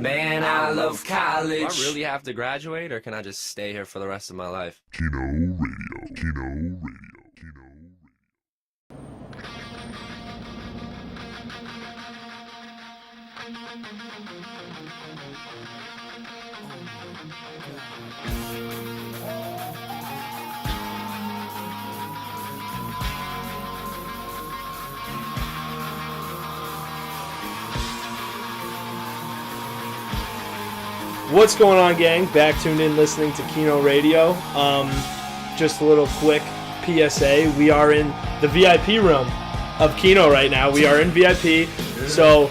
Man, I love Do college. I really have to graduate, or can I just stay here for the rest of my life? Keno Radio. Keno Radio. Keno Radio. What's going on, gang? Back tuned in listening to Keno Radio. Just a little quick PSA. We are in the VIP room of Keno right now. We are in VIP, so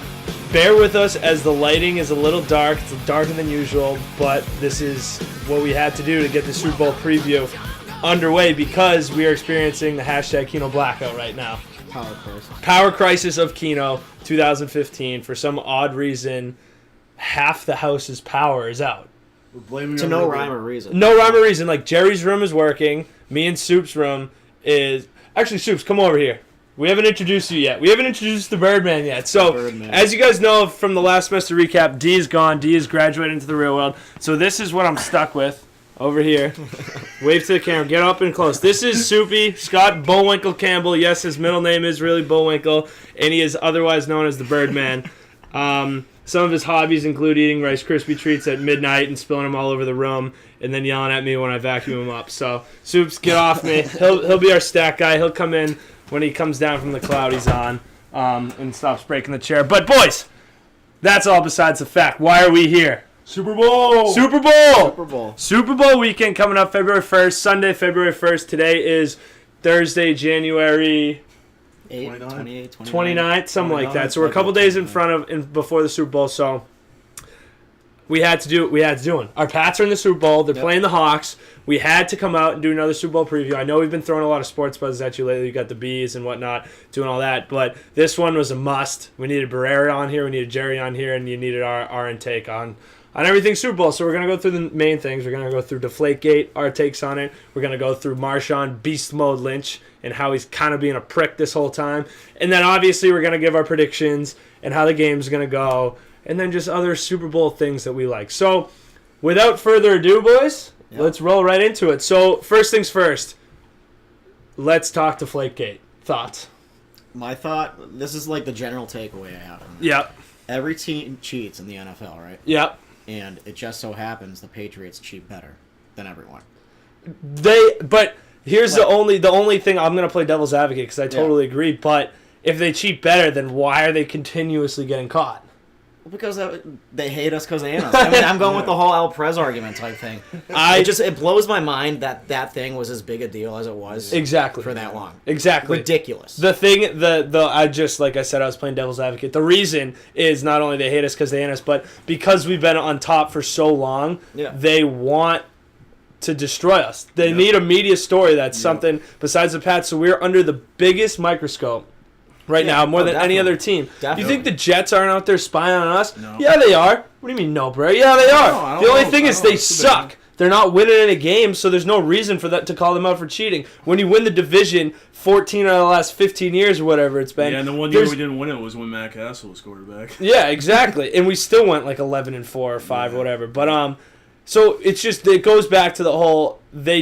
bear with us as the lighting is a little dark. It's darker than usual, but this is what we had to do to get the Super Bowl preview underway because we are experiencing the hashtag Keno blackout right now. Power crisis of Keno 2015. For some odd reason, half the house's power is out. We're blaming To no rhyme or reason. No rhyme or reason. Like, Jerry's room is working. Me and Soup's room is... Actually, Soups, come over here. We haven't introduced you yet. We haven't introduced the Birdman yet. So, Birdman. as you guys know from the last semester recap, D is gone. D is graduating into the real world. So this is what I'm stuck with over here. Wave to the camera. Get up and close. This is Soupy, Scott Bullwinkle Campbell. Yes, his middle name is really Bullwinkle, and he is otherwise known as the Birdman. Some of his hobbies include eating Rice Krispie treats at midnight and spilling them all over the room, and then yelling at me when I vacuum them up. So, Soups, get off me. He'll be our stat guy. He'll come in when he comes down from the cloud he's on, and stops breaking the chair. But, boys, that's all besides the fact. Why are we here? Super Bowl! Super Bowl! Super Bowl. Super Bowl weekend coming up February 1st, Sunday, February 1st. Today is Thursday, January 29th, something like that. So we're a couple days in front of before the Super Bowl. So we had to do it. Our Pats are in the Super Bowl. They're playing the Hawks. We had to come out and do another Super Bowl preview. I know we've been throwing a lot of sports buzzes at you lately. You got the bees and whatnot, doing all that. But this one was a must. We needed Barreira on here. We needed Jerry on here, and you needed our intake on everything Super Bowl. So we're going to go through the main things. We're going to go through Deflategate, our takes on it. We're going to go through Marshawn Beast Mode Lynch and how he's kind of being a prick this whole time. And then obviously we're going to give our predictions and how the game's going to go. And then just other Super Bowl things that we like. So without further ado, boys, let's roll right into it. So first things first, let's talk Deflategate. Thoughts? My thought, this is like the general takeaway I have from this. Yep. Every team cheats in the NFL, right? Yep. And it just so happens the Patriots cheat better than everyone. But here's the only thing. I'm going to play devil's advocate because I totally agree. But if they cheat better, then why are they continuously getting caught? Because they hate us because they hate us. I mean, I'm going with the whole Al Prez argument type thing. It blows my mind that thing was as big a deal as it was. Exactly. For that long. Exactly. Ridiculous. The thing, like I said, I was playing devil's advocate. The reason is not only they hate us because they hate us, but because we've been on top for so long, they want to destroy us. They need a media story that's something besides the Pats. So we're under the biggest microscope right now, more than any other team. Definitely. You think the Jets aren't out there spying on us? No. Yeah, they are. What do you mean, no, bro? Yeah, they are. The only thing is they suck. They're not winning any games, so there's no reason for that to call them out for cheating. When you win the division 14 out of the last 15 years or whatever it's been. Yeah, and the one year we didn't win it was when Matt Castle was quarterback. Yeah, exactly. And we still went like 11-4 or 5 or whatever. But so it's just, it goes back to the whole, they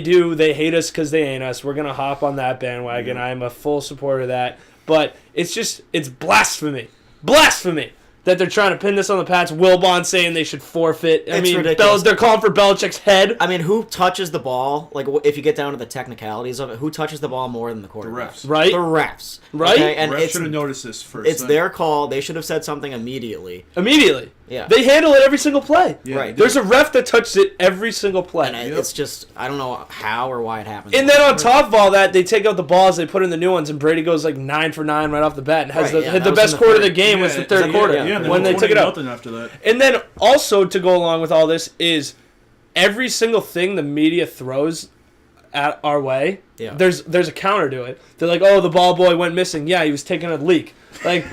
hate us because they ain't us. We're going to hop on that bandwagon. I'm a full supporter of that. But it's blasphemy. Blasphemy that they're trying to pin this on the Pats. Wilbon saying they should forfeit. I mean, ridiculous. They're calling for Belichick's head. I mean, who touches the ball? Like, if you get down to the technicalities of it, who touches the ball more than the quarterback? The refs. Right? The refs. Right? Okay? And refs should have noticed this first. It's their call. They should have said something immediately. Yeah. They handle it every single play. Yeah, right. There's a ref that touches it every single play. And it's just, I don't know how or why it happens. And then on top of all that, they take out the balls, they put in the new ones, and Brady goes like 9 for 9 right off the bat and has the best quarter of the game was the third quarter when they took it out. After that. And then also to go along with all this is every single thing the media throws at our way, there's a counter to it. They're like, oh, the ball boy went missing. Yeah, he was taking a leak. Like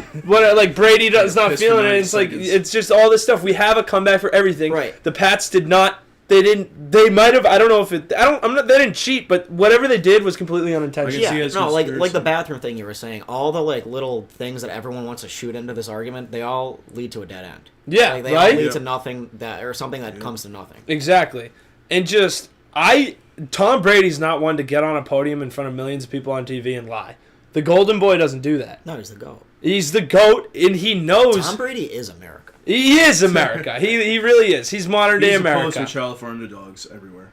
Brady is not feeling it. It's like it's just all this stuff. We have a comeback for everything. Right. The Pats did not They didn't. They might have. I don't know if it. I don't. I'm not. They didn't cheat, but whatever they did was completely unintentional. see Yeah, it's no, like conspiracy. the bathroom thing you were saying. All the like little things that everyone wants to shoot into this argument, they all lead to a dead end. Yeah, Like, they right? all lead Yeah. to nothing or something that comes to nothing. Exactly. And just Tom Brady's not one to get on a podium in front of millions of people on TV and lie. The Golden Boy doesn't do that. No, he's the GOAT. He's the GOAT, and he knows Tom Brady is America. he is America. he really is. He's modern day He's a America. poster child for underdogs everywhere.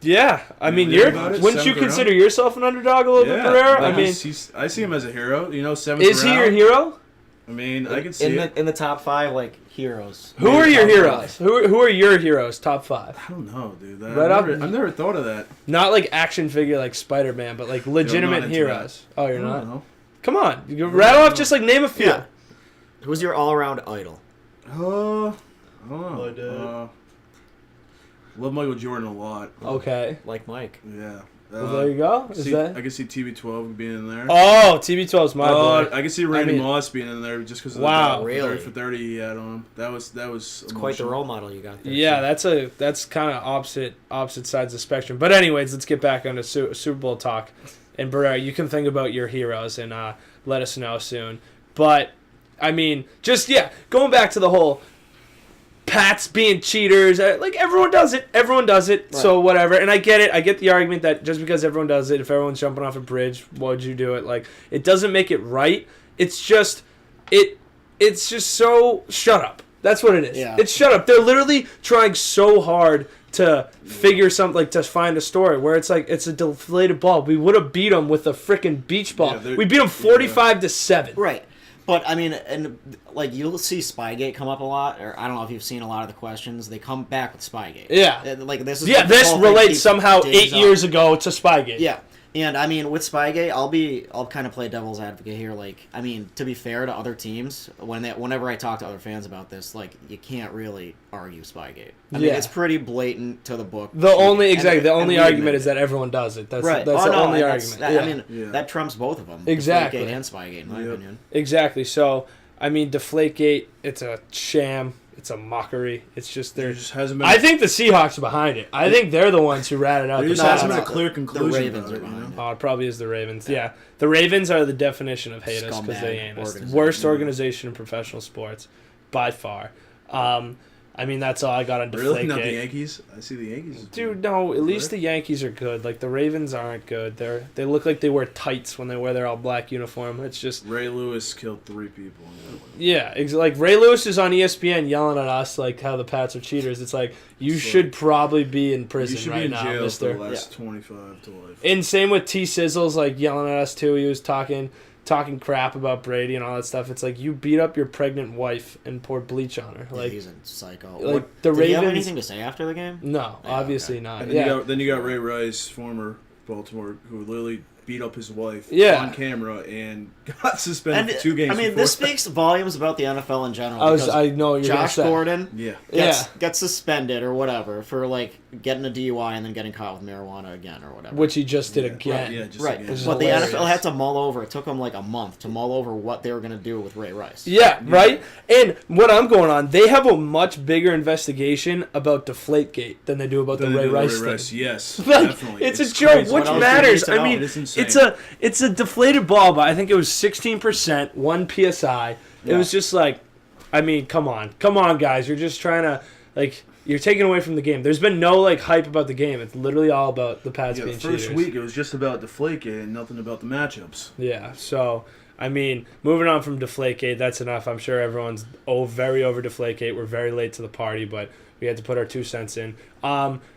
Yeah, I mean, You hear about it? wouldn't you Seventh consider round? yourself an underdog a little bit, Barreira? like I mean, I see him as a hero. You know, 7th is he round. your hero? I mean, I can see it. In the top 5 like heroes. Who are your Top heroes? 5. Who are your heroes? Top 5. I don't know, dude. Right up- I've never thought of that. Not like action figure like Spider-Man, but like legitimate into heroes. Oh, I you're don't not. know. Come on, you can rattle off just like name a few. Yeah. Who's your all-around idol? I don't know. Love Michael Jordan a lot. Okay. Like Mike. Yeah. Well, there you go. Is that? I can see TB12 being in there. Oh, TB12's my boy. I can see Randy mean- Moss being in there just because of Wow. the Really? 30 for 30 he had on him. That was It's quite the role model you got there. Yeah, that's kind of opposite sides of the spectrum. But anyways, let's get back onto Super Bowl talk. And Barreira, you can think about your heroes and let us know soon. But I mean, going back to the whole Pats being cheaters, like everyone does it. Everyone does it. Right. So whatever. And I get it. I get the argument that just because everyone does it, if everyone's jumping off a bridge, why would you do it? Like it doesn't make it right. It's just so shut up. That's what it is. Yeah. It's shut up. They're literally trying so hard to figure something, like to find a story where it's like it's a deflated ball. We would have beat them with a freaking beach ball. Yeah, We beat them 45-7. Right. But, I mean, and like you'll see Spygate come up a lot, or I don't know if you've seen a lot of the questions. They come back with Spygate. Yeah. Like this is Yeah, what the this whole thing relates keeps somehow digs 8 up. years ago to Spygate. Yeah. And I mean, with Spygate, I'll kind of play devil's advocate here. Like, I mean, to be fair to other teams, whenever I talk to other fans about this, like, you can't really argue Spygate. I mean, Yeah. it's pretty blatant to the book. The only And- the and only we argument admit is that everyone does it. That's right. that's Oh, the no, only and argument. I Yeah. mean, Yeah. that trumps both of them. Exactly. Deflategate and Spygate, in my Yep. opinion. Exactly. So, I mean, Deflategate, it's a sham. It's a mockery. It's just There they're. just hasn't been. I think the Seahawks are behind it. I think they're the ones who ratted out there the just No, hasn't no, been a no. clear The conclusion. Ravens about are it, you behind know? Oh, it probably is the Ravens. Yeah. The Ravens are the definition of hate us because they Scumbag ain't us. organization. Worst organization in professional sports, by far. I mean, that's all I got on Really? Not the Deflategate. Yankees? I see the Yankees. Dude, no. At least Right? the Yankees are good. Like the Ravens aren't good. They look like they wear tights when they wear their all black uniform. It's just Ray Lewis killed 3 people. like Ray Lewis is on ESPN yelling at us like how the Pats are cheaters. It's like you It's should like- probably be in You prison should right be in now, jail for Mister. the last 25 to life. And same with T Sizzles like yelling at us too. He was talking crap about Brady and all that stuff. It's like you beat up your pregnant wife and poured bleach on her. Yeah, Like he's a psycho. like the Did he have Ravens. anything to say after the game? No, Yeah, obviously okay. not. And then, Yeah. you got Ray Rice, former Baltimore, who literally beat up his wife Yeah. on camera and got suspended And for 2 games. I mean, before this that. speaks volumes about the NFL in general. I know what you're Josh gonna say. Gordon Yeah. gets suspended or whatever for like getting a DUI and then getting caught with marijuana again or whatever. Which he just did Yeah. again. Yeah, just right, again. Which is but the hilarious. NFL had to mull over. It took them like a month to mull over what they were going to do with Ray Rice. Yeah, right? And what I'm going on, they have a much bigger investigation about Deflategate than they do about the Ray Rice thing. Yes, Like, definitely. it's a joke. crazy. Which What else do you matters? need to I know? mean, It is insane. it's a deflated ball, but I think it was 16%, 1 psi. It was just like, I mean, come on, guys. You're just trying to like. You're taking away from the game. There's been no like hype about the game. It's literally all about the Pats Yeah, being the first cheaters. week it was just about Deflategate and nothing about the matchups. Yeah, so I mean, moving on from Deflategate, that's enough. I'm sure everyone's very over Deflategate. We're very late to the party, but we had to put our 2 cents in.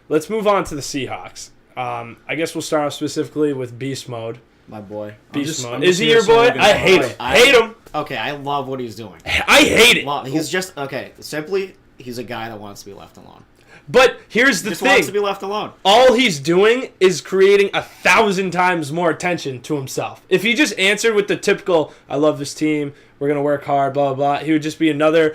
Let's move on to the Seahawks. I guess we'll start off specifically with Beast Mode. My boy. Beast I'm Mode. just Is he here your so boy? I can- I hate him. I- Hate him. Okay, I love what he's doing. I hate it. He's just okay. Simply, he's a guy that wants to be left alone. But here's the Just wants to thing. be left alone. All he's doing is creating 1,000 times more attention to himself. If he just answered with the typical, I love this team, we're going to work hard, blah, blah, blah, he would just be another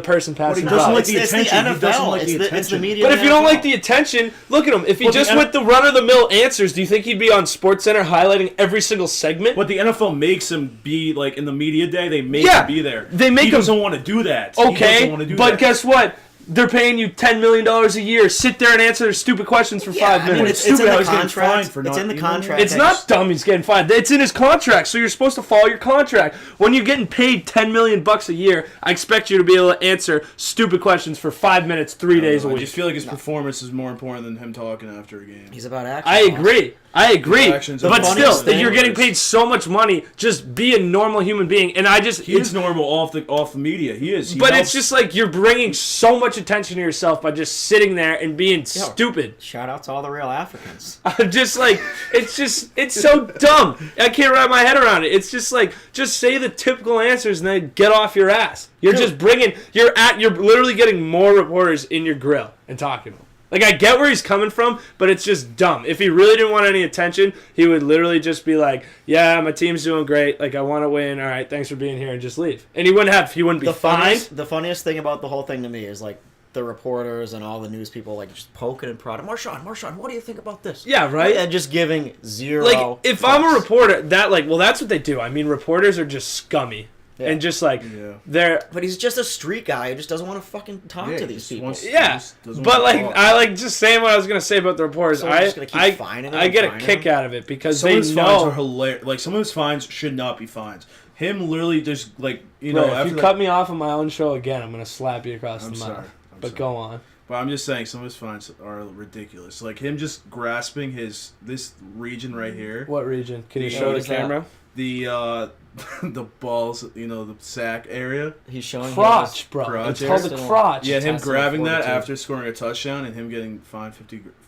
person passing he doesn't by. like It's the the attention. He doesn't NFL. like the It's the attention. media. But in if you don't NFL. like the attention, look at him. If he Well, the just N- went the run-of-the-mill answers, do you think he'd be on SportsCenter highlighting every single segment? But the NFL makes him be like in the media day. They make Yeah, him be there. they make he him- doesn't want to do that. He doesn't Okay, want to do but that. guess what? they're paying you $10 million a year. Sit there and answer their stupid questions for 5 minutes. I mean, it's Stupid in how the he's getting contract. fined for It's not in the emailing contract. It's not dumb he's getting fined. It's in his contract, so you're supposed to follow your contract. When you're getting paid $10 million a year, I expect you to be able to answer stupid questions for 5 minutes, 3 days a I week. just feel like his performance is more important than him talking after a game. He's about action. I agree. actions But are still, funniest that you're thing getting is- paid so much money, just be a normal human being. And I just, He is normal off the media. He is. He but helps- it's just like you're bringing so much attention to yourself by just sitting there and being stupid. Shout out to all the real Africans. I'm just like, it's so dumb. I can't wrap my head around it. It's just like, just say the typical answers and then get off your ass. You're just you're literally getting more reporters in your grill and talking to them. Like, I get where he's coming from, but it's just dumb. If he really didn't want any attention, he would literally just be like, yeah, my team's doing great. Like, I want to win. All right, thanks for being here, and just leave. And he wouldn't be fined. The funniest thing about the whole thing to me is, like, the reporters and all the news people, like, just poking and prodding. Marshawn, what do you think about this? Yeah, right? And just giving zero. Like, if I'm a reporter, that's what they do. I mean, reporters are just scummy. Yeah. And just, like, they're... But he's just a street guy who just doesn't want to fucking talk to these people. Yeah, but like I like just saying what I was gonna say about the reporters. So we're just gonna keep fining them I get a and kick fining out of it because Some of they his fines are know. hilarious. Like, some of his fines should not be fines. Him literally just, like, you Bro, know, if after you that- cut me off on my own show again, I'm gonna slap you across I'm the sorry. mouth. I'm But sorry. go on. But I'm just saying, some of his fines are ridiculous. Like, him just grasping this region right here. What region? Can you Yeah, show what the is that? camera? The the balls, you know, the sack area. He's showing Crotch, bro. crotch It's called the area. crotch. Yeah, him Testing grabbing that fortitude. after scoring a touchdown and him getting fined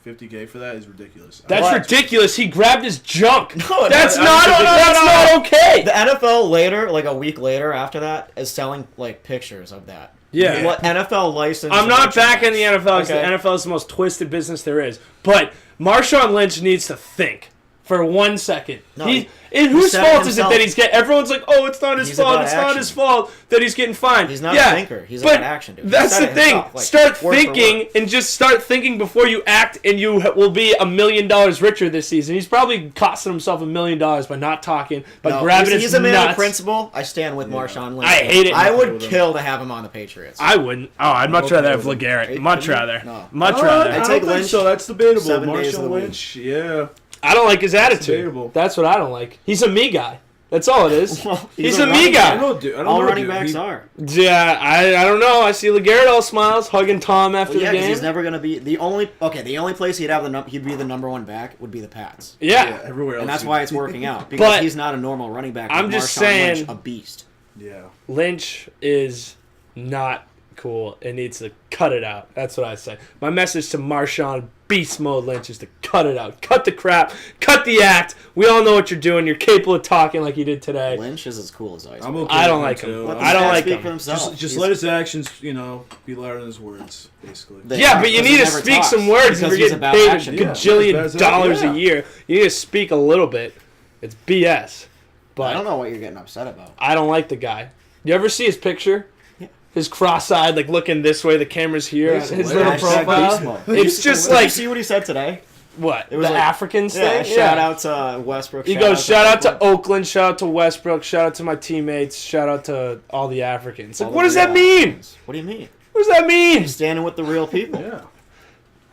50K for that is ridiculous. That's What? ridiculous. He grabbed his junk. No, that's no, not. no, That's not okay. The NFL later, like a week later after that, is selling like pictures of that. Yeah. What NFL license? I'm not back in the NFL because Okay. the NFL is the most twisted business there is. But Marshawn Lynch needs to think for 1 second. No, And whose said it fault is it himself. that he's getting... Everyone's like, oh, it's not his He's fault. about It's not action. his fault that he's getting fined. He's not yeah, a thinker. He's but about action, dude. He That's said the it thing. himself, like, Start word for thinking word. and just start thinking before you act, and you will be $1 million richer this season. He's probably costing himself $1 million by not talking, by No, grabbing he's his a man nuts. of principle. I stand with Marshawn Lynch. I hate it. I with would him. kill to have him on the Patriots. I wouldn't. Oh, I'd much okay rather have with him. LeGarrette. Much rather. No. Much I rather. I don't take think Lynch so. That's debatable. 7 days of Marshall the week. Lynch, yeah. I don't like his attitude. debatable. That's what I don't like. He's a me guy. That's all it is. Well, he's a a me running I guy. don't do. I don't All know, running dude. backs He- are. Yeah, I don't know. I see LeGarrette all smiles, hugging Tom after Well, yeah, the because game. he's never gonna be the only. Okay, the only place he'd have he'd be the number one back would be the Pats, yeah. everywhere else. and that's he- why it's working out because But he's not a normal running back. I'm with just Marshawn saying- Lynch, a beast. Yeah. Lynch is not cool. It needs to cut it out. That's what I say. My message to Marshawn Beast Mode Lynch is to cut it out. Cut the crap. Cut the act. We all know what you're doing. You're capable of talking like you did today. Lynch is as cool as ice. I'm okay I don't with like him, him. too. Let the I don't man like speak him. for himself. Just He's- let his actions, you know, be louder than his words, basically. They Yeah, are, but you because need he to never speak talks, some words if because you're he's getting about paid action. a Yeah. gajillion That's- dollars yeah. a year. You need to speak a little bit. It's BS. But I don't know what you're getting upset about. I don't like the guy. You ever see his picture? Yeah. His cross-eyed, like looking this way. The camera's here. Yeah, his hilarious. little Hashtag profile. beast mode. It's just Did you like see what he said today? what It was the like- Africans Yeah, thing. shout out to Westbrook. He goes, shout out to Oakland. Oakland, shout out to Westbrook, shout out to my teammates, shout out to all the Africans. Like, All what the does that real mean? Africans. What do you mean? What does that mean? Standing with the real people. Yeah.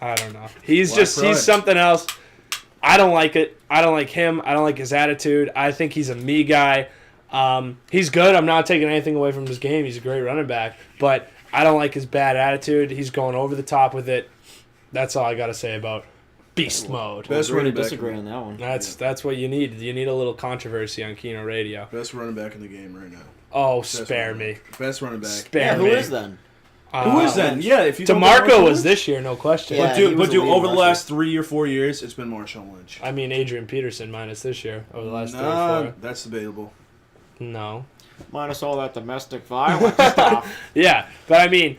I don't know. He's Black pride. he's something else. I don't like it. I don't like him. I don't like his attitude. I think he's a me guy. He's good. I'm not taking anything away from his game. He's a great running back. But I don't like his bad attitude. He's going over the top with it. That's all I got to say about beast mode. Best Agree to running back. disagree on that one. That's what you need. You need a little controversy on Keno Radio. Best running back in the game right now. Oh, Best spare running me. back. Best running back. Spare Yeah, who me. is then? Who is then? Yeah, if you don't get DeMarco Marshawn was Lynch- this year, no question. Yeah, But he dude, was a leading over the rusher. last 3 or 4 years, it's been Marshawn Lynch. I mean, Adrian Peterson minus this year over the last 3 or Nah, 4. that's debatable. No. Minus all that domestic violence stuff. Yeah, but I mean,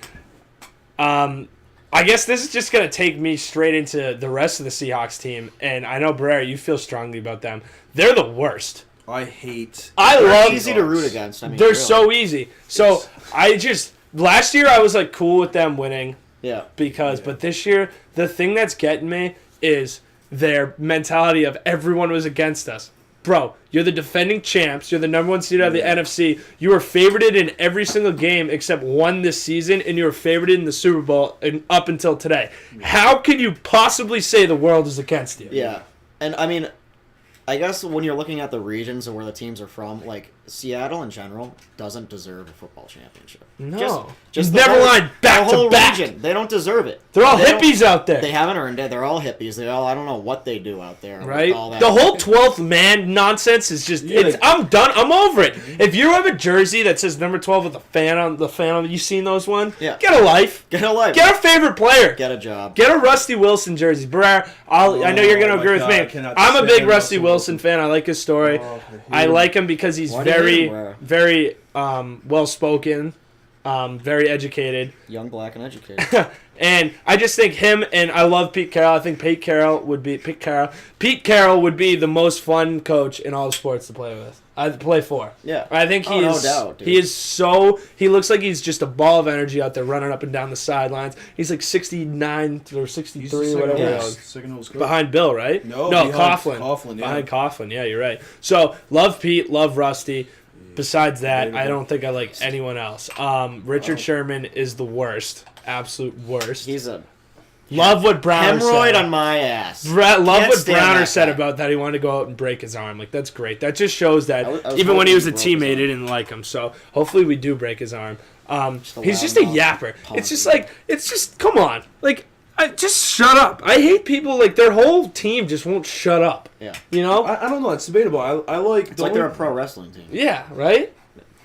I guess this is just going to take me straight into the rest of the Seahawks team. And I know, Barreira, you feel strongly about them. They're the worst. I hate. I They're love easy to root against. I mean, They're really. so easy. So I just, last year I was like cool with them winning Yeah. but this year, the thing that's getting me is their mentality of everyone was against us. bro, you're the defending champs. You're the number 1 seed out of the NFC. You were favorited in every single game except one this season, and you were favorited in the Super Bowl up until today. How can you possibly say the world is against you? Yeah. And, I mean, I guess when you're looking at the regions and where the teams are from, like, Seattle in general doesn't deserve a football championship. No. Just Never mind back the whole to back. region. They don't deserve it. They're all They don't- hippies out there. They haven't earned it. They're all hippies. They all, I don't know what they do out there. with Right? all that. The whole 12th man nonsense is just, I'm done. I'm over it. If you have a jersey that says number 12 with a fan on, you seen those one? Yeah. Get a life. Get a life. Get a favorite player. Get a job. Get a Rusty Wilson jersey. Barreira, I know you're going to my agree God, with I me. cannot I'm a stand big Rusty Russell Wilson fan. I like his story. I like him because he's Why do you hate very, him, Barreira? very well-spoken, very educated. Young, black, and educated. And I just think him, and I love Pete Carroll. I think Pete Carroll would be the most fun coach in all the sports to play with. Play for. Yeah. I think he no is. doubt, dude. He is so. He looks like he's just a ball of energy out there running up and down the sidelines. He's like 69 or 63 or whatever. Yeah. It is. Second oldest coach. Behind Bill, right? No, Coughlin. behind Coughlin, yeah. Behind Coughlin, yeah, you're right. So love Pete, love Rusty. Besides that, I don't think I like anyone else. Richard Sherman is the worst, absolute worst. He's a Love what Browner hemorrhoid said. on my ass. Love Can't what stand Browner that said guy. about that he wanted to go out and break his arm. Like, that's great. That just shows that I was even when he was a hoping he broke his teammate, he didn't like him. So hopefully we do break his arm. He's loud just a mouth yapper. punk. It's just like, come on. Like, just shut up. I hate people, like, their whole team just won't shut up. Yeah. You know? I don't know. It's debatable. I like. It's like they're a pro wrestling team. Yeah, right?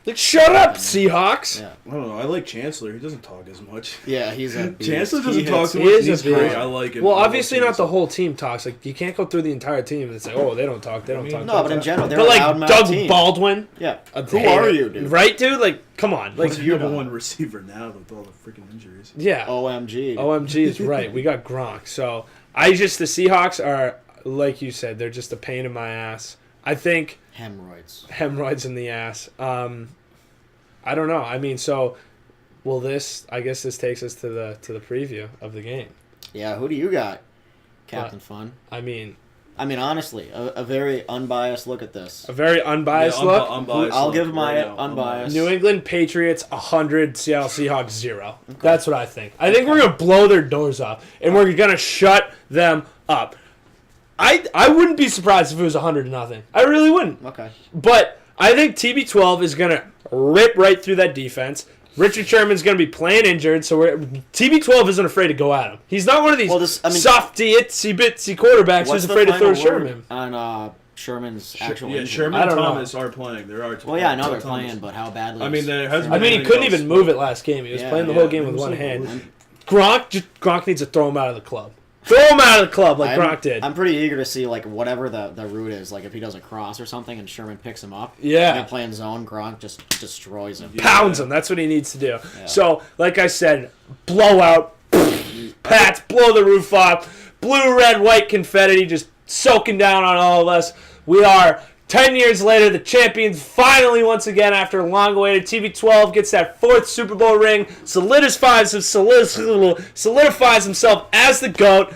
Like, shut up, Seahawks. Yeah. I don't know. I like Chancellor. He doesn't talk as much. Yeah, he's a beast. Chancellor He doesn't hits- talk too He much. is a He's great. beast. I like him. Well, I love obviously not the Chancellor. whole team talks. Like, you can't go through the entire team and say, oh, they don't talk, they don't talk. No, but in general, they're But, a like, loudmouth Doug team. Baldwin. Yeah. I Who hate are it. you, dude? Right, dude? Like, come on. Like, What's your number one receiver now with all the freaking injuries? yeah. OMG. OMG is right. We got Gronk. So, the Seahawks are, like you said, they're just a pain in my ass. I think hemorrhoids in the ass. I don't know. I mean, so I guess this takes us to the preview of the game. Yeah, who do you got, Captain Fun? I mean, honestly, a very unbiased look at this. a very unbiased look. I'll give my unbiased. New England Patriots 100, Seattle Seahawks 0. That's what I think. I think we're gonna blow their doors off, and we're gonna shut them up. I wouldn't be surprised if it was 100-0. I really wouldn't. Okay. But I think TB12 is gonna rip right through that defense. Richard Sherman's going to be playing injured, so TB12 isn't afraid to go at him. He's not one of these softy, itsy-bitsy quarterbacks who's afraid to throw Sherman. On Sherman's actual injury? Sherman and Thomas are playing. Well, yeah, I know they're playing, but how badly? I mean, he couldn't even move it last game. He was playing the whole game with one hand. Gronk needs to throw him out of the club. Throw him out of the club like Gronk did. I'm pretty eager to see like whatever the route is. Like if he does a cross or something and Sherman picks him up. Yeah. And they're playing zone. Gronk just destroys him. Pounds him. That's what he needs to do. Yeah. So, like I said, blowout. Pats blow the roof off. Blue, red, white confetti just soaking down on all of us. We are 10 years later, the champions finally, once again, after a long awaited TB12, gets that 4th Super Bowl ring, solidifies himself as the GOAT,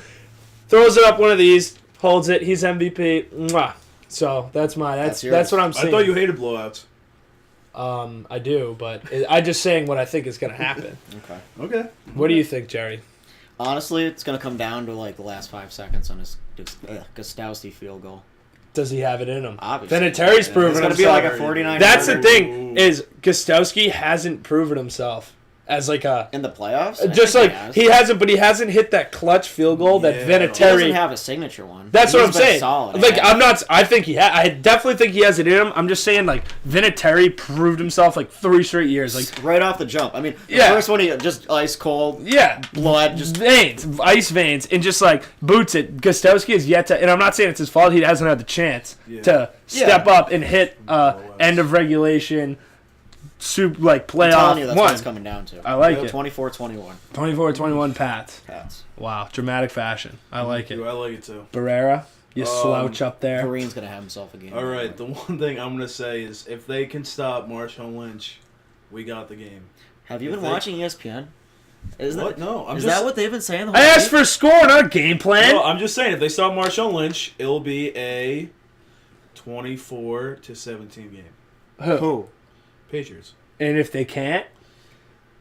throws it up one of these, holds it, he's MVP. Mwah. So that's what I'm saying. I thought you hated blowouts. I do, but I'm just saying what I think is going to happen. Okay. What do you think, Jerry? Honestly, it's going to come down to like the last 5 seconds on his Gostowski field goal. Does he have it in him? Obviously. Vinatieri's proven himself. It's going to be like a 49. That's the thing, is Gostowski hasn't proven himself as like a... In the playoffs? Just like, he hasn't hit that clutch field goal that Vinatieri... He doesn't have a signature one. That's what I'm saying. Solid. Like, I definitely think he has it in him. I'm just saying, like, Vinatieri proved himself, like, 3 straight years. Like, right off the jump. I mean, the first one, he just ice cold. Yeah. Blood. Just ice veins, and just, like, boots it. Gostowski is yet to... And I'm not saying it's his fault. He hasn't had the chance to step up and hit end of regulation... playoff. I'm telling you, that's what it's coming down to. I like it. 24-21. 24-21 Pats. Pats. Wow, dramatic fashion. I like it. I like it too. Barreira, you slouch up there. Kareem's going to have himself a game. All right, the one thing I'm going to say is if they can stop Marshawn Lynch, we got the game. Have you been watching ESPN? Is that what they've been saying? I asked for a score, not a game plan. No, I'm just saying if they stop Marshawn Lynch, it'll be a 24-17 game. Who? Patriots. And if they can't,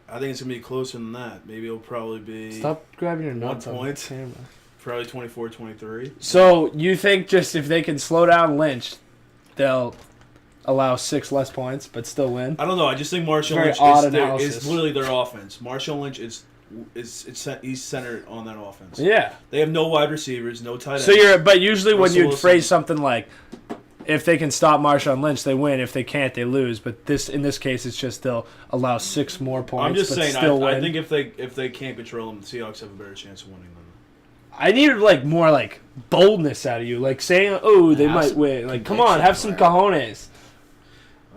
I think it's gonna be closer than that. Maybe it'll probably be stop grabbing your nuts 1 on point. the camera. Probably 24-23. So you think just if they can slow down Lynch, they'll allow 6 less points but still win? I don't know. I just think Marshawn Very Lynch odd is analysis. literally their offense. Marshawn Lynch he's centered on that offense. Yeah. They have no wide receivers, no tight ends. So but usually when Russell you'd Wilson. phrase something like, if they can stop Marshawn Lynch, they win. If they can't, they lose. But in this case, it's just they'll allow 6 more points. I'm just but saying. still win. I think if they can't control them, the Seahawks have a better chance of winning than them. I needed more boldness out of you, like saying, "Oh, they Have might some win." Like, come on, conviction, have some Barreira. cojones.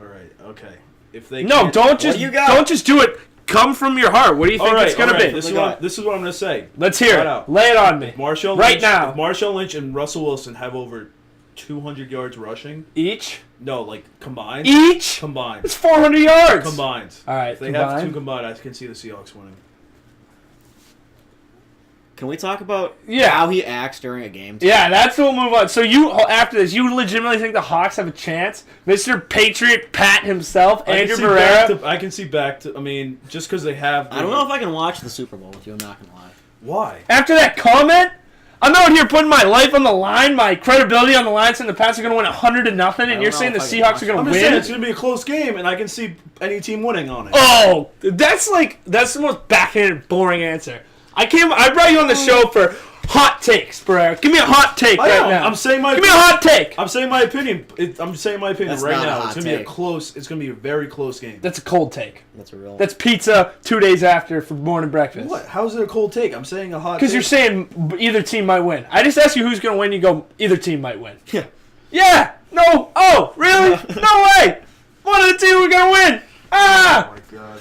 All right. Okay. If they No, can't, don't just do you got? don't just do it. Come from your heart. What do you think All right, it's gonna all right. be? This is what I'm gonna say. Let's hear Flat it. out. Lay it on me. If Marshawn Right Lynch, now. If Marshawn Lynch and Russell Wilson have over 200 yards rushing, Each. combined. Each. Combined. It's 400 yards. Combined. All right. If they have combined. two combined, I can see the Seahawks winning. Can we talk about Yeah. how he acts during a game? Yeah, that's what we'll move on. So after this, you legitimately think the Hawks have a chance? Mr. Patriot Pat himself, Andrew Barreira. I can see back to. I mean, just because they have. I don't know if I can watch the Super Bowl with you. I'm not gonna lie. Why. After that comment, I'm out here putting my life on the line, my credibility on the line, saying the Pats are going to win 100-0, and you're know saying the if I can Seahawks watch are going I'm to just saying win? it's going to be a close game, and I can see any team winning on it. Oh, that's the most backhanded, boring answer. I brought you on the show for hot takes, Barreira. Give me a hot take I right know. now. I'm saying my. Give me a hot take. I'm saying my opinion. I'm saying my opinion That's right not a now. hot It's going to be a take. close. It's going to be a very close game. That's a cold take. That's a real. That's pizza 2 days after for morning breakfast. What? How is it a cold take? I'm saying a hot. Because take. you're saying either team might win. I just asked you who's going to win. You go, either team might win. Yeah. Yeah. No. Oh, really? No way. One of the two are going to win. Ah. Oh my god.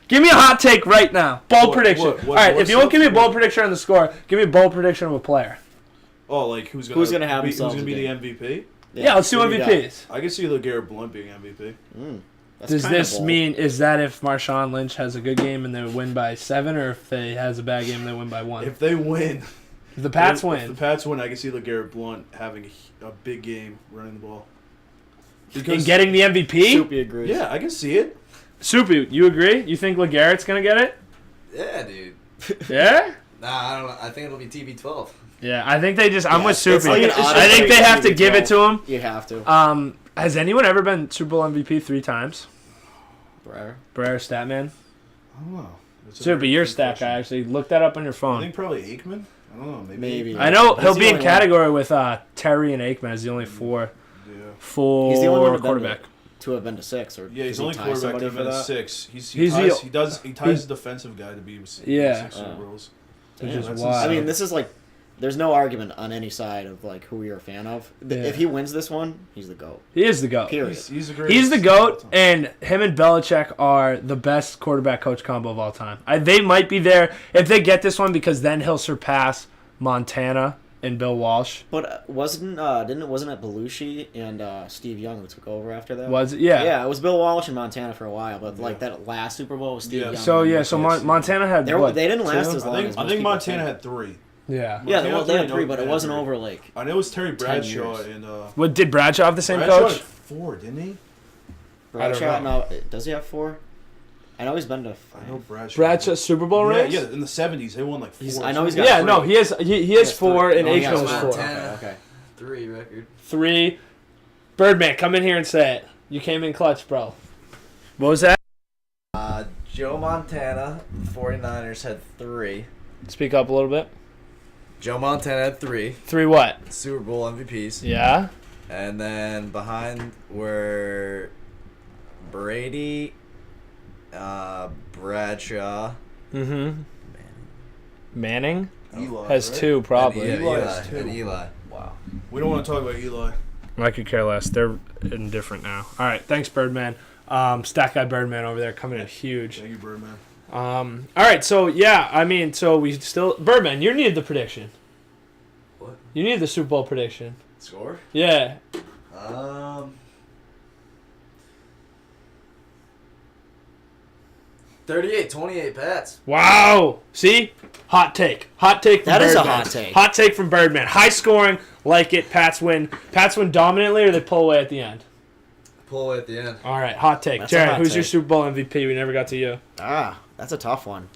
Give me a hot take right now. Bold prediction. what- All right, if you won't give me a bold what- prediction on the score, give me a bold prediction of a player. Oh, like who's Who's going gonna have be, Who's themselves going to a be game? the MVP? Yeah, let's do who you got? MVPs. I can see LeGarrette Blount being MVP. That's Does kinda this bold. mean, is that if Marshawn Lynch has a good game and they win by 7, or if they has a bad game and they win by 1? If they win, If the Pats if win. the Pats win, I can see LeGarrette Blount having a big game running the ball. And getting the MVP? Soupy agrees. Yeah, I can see it. Soupy, you agree? You think LeGarrette's going to get it? Yeah, dude. Yeah? Nah, I don't know. I think it'll be TB12. Yeah, I think they just, I'm with it's Soupy. like an I think they have to give it to him. You have to. Has anyone ever been Super Bowl MVP 3 times? Barreira. Barreira Statman? I don't know. That's a Soupy, very you're a good stat guy, question. actually. Look that up on your I phone. think probably Aikman. I don't know. Maybe. I know He's he'll the be in only category with Terry and Aikman as the only four Yeah. full He's the only one to quarterback. to have been to 6, or Yeah, he's does the he only tie quarterback somebody to have for been a that? 6. He He's ties the defensive guy to be Yeah. 6 Super Bowls. Which Damn, is that's wild. I insane. mean, this is like, there's no argument on any side of like who you're a fan of. Yeah. If he wins this one, he's the GOAT. He is the GOAT. Period. He's the greatest. He's the GOAT, and him and Belichick are the best quarterback-coach combo of all time. They might be there if they get this one, because then he'll surpass Montana and Bill Walsh. But wasn't it Belushi and Steve Young who took over after that? Was it? Yeah. Yeah, it was Bill Walsh and Montana for a while, but like that last Super Bowl was Steve Yeah. Young. So, and yeah, so Montana. Montana had They what? didn't last 2? as long as I most think people Montana think. had 3. Yeah. Yeah, Montana well, they had no, 3, but it had wasn't 3. over like. I know it was Terry 10 Bradshaw years. and What, did Bradshaw have the same Bradshaw coach? had 4, didn't he? Bradshaw, know. no, does he have 4? I know he's been to. I know Bradshaw. Bradshaw Super Bowl Yeah, rings? yeah, in the 70s they won like 4. I know he's got Yeah, 3. no, he has 4, and Oh, he Aikman has has 4. 4. Okay. 3 record. 3. Birdman, come in here and say it. You came in clutch, bro. What was that? Joe Montana, 49ers had 3. Speak up a little bit. Joe Montana had 3 3 what? Super Bowl MVPs. Yeah? And then behind were Brady, Bradshaw, Mm-hmm. Manning Eli has right? 2, probably. and Eli Eli. has 2. And Eli. Wow. We don't want to talk about Eli. I could care less. They're indifferent now. All right, thanks, Birdman. Stat guy Birdman over there coming in huge. Thank you, Birdman. All right, so yeah, I mean, so we still Birdman. You needed the prediction. What? You needed the Super Bowl prediction. Score? Yeah. 38-28 Pats. Wow. See, hot take. Hot take from That Birdman. is a hot take. Hot take from Birdman. High scoring. Like it. Pats win. Pats win dominantly, or they pull away at the end. Pull away at the end. All right, hot take. That's a Jared, hot who's your take. Super Bowl MVP? We never got to you. That's a tough one.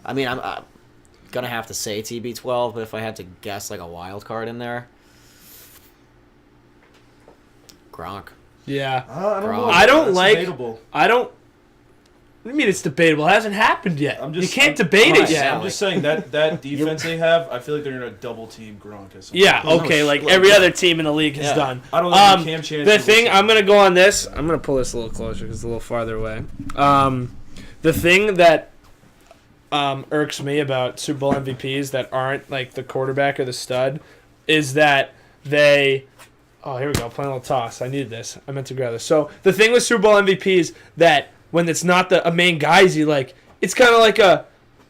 I mean, I'm gonna have to say TB12, but if I had to guess like a wild card in there, Gronk. Yeah. I don't know. I don't That's like- debatable. I don't. I mean, it's debatable. It hasn't happened yet. I'm just, you can't debate it Right, yet. I'm just saying that defense they have, I feel like they're gonna double team Gronk. Or something. Yeah, There's no okay, like like- every other team in the league has Yeah. done. I don't know if Cam Chancellor The was thing, saying- I'm going to go on this. I'm going to pull this a little closer because it's a little farther away. The thing that irks me about Super Bowl MVPs that aren't like the quarterback or the stud is that they... Oh, here we go. Playing a little toss. I needed this. I meant to grab this. So the thing with Super Bowl MVPs that when it's not a main guy, is it's kind of like a...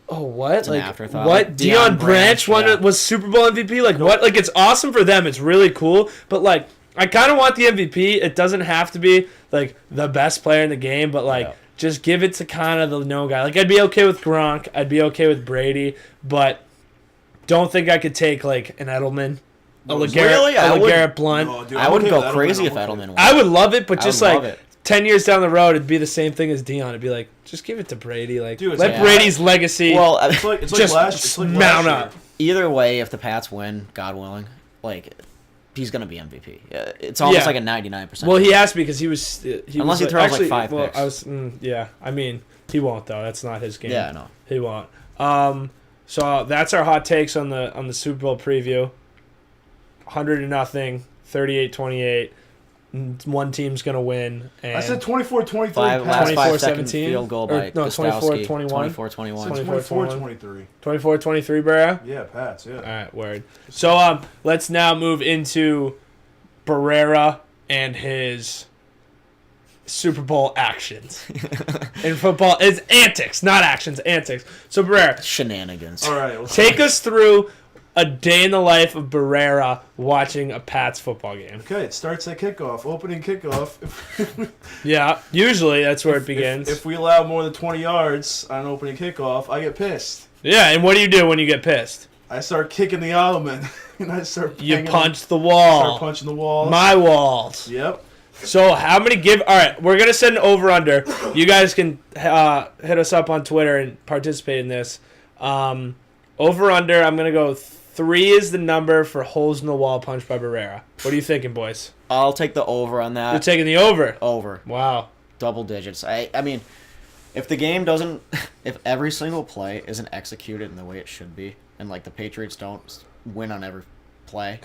Oh, what? It's an afterthought. What? Like Deion Branch yeah. was Super Bowl MVP? Like, what? Like, it's awesome for them. It's really cool. But, like, I kind of want the MVP. It doesn't have to be, like, the best player in the game. But, like, Yeah. just give it to kind of the known guy. Like, I'd be okay with Gronk. I'd be okay with Brady. But don't think I could take, like, an Edelman. A No, really? I would- LeGarrette Blunt. No, dude, I I'm wouldn't okay go with crazy I'm if okay. Edelman won. I would love it, but I just, would like, love it. 10 years down the road, it'd be the same thing as Deion. It'd be like, just give it to Brady. Like, Dude, it's let like- Brady's legacy Well, It's like just mount last up. year. either way, if the Pats win, God willing, like he's gonna be MVP. It's almost Yeah. like a 99%. Well, he has to because he was. Unless he throws, like, 5 well, picks. I was. Yeah, I mean, he won't though. That's not his game. Yeah, no. He won't. So that's our hot takes on the Super Bowl preview. 100-0, 38-28. One team's gonna win. And I said 24-23. Last 5 second 24-17? field goal Or, by no, Gostowski. 24-21? 24-21. 24-23. 24-23, Barreira. Yeah, Pats. Yeah. All right, word. So let's now move into Barreira and his Super Bowl actions. In football, it's antics, not actions, antics. So Barreira, Shenanigans. All right. Let's take us through a day in the life of Barreira watching a Pats football game. Okay, it starts at kickoff. Opening kickoff. Yeah, usually that's where it begins. If we allow more than 20 yards on opening kickoff, I get pissed. Yeah, and what do you do when you get pissed? I start kicking the ottoman, and I start You banging punch the them, wall. start punching the walls. My walls. Yep. So how many give? All right, we're gonna send an over under. You guys can hit us up on Twitter and participate in this. Over under. I'm gonna go 3 is the number for holes in the wall punched by Barreira. What are you thinking, boys? I'll take the over on You're that. taking the over. Over. Wow. Double digits. I mean, if the game doesn't, if every single play isn't executed in the way it should be, and like the Patriots don't win on every play,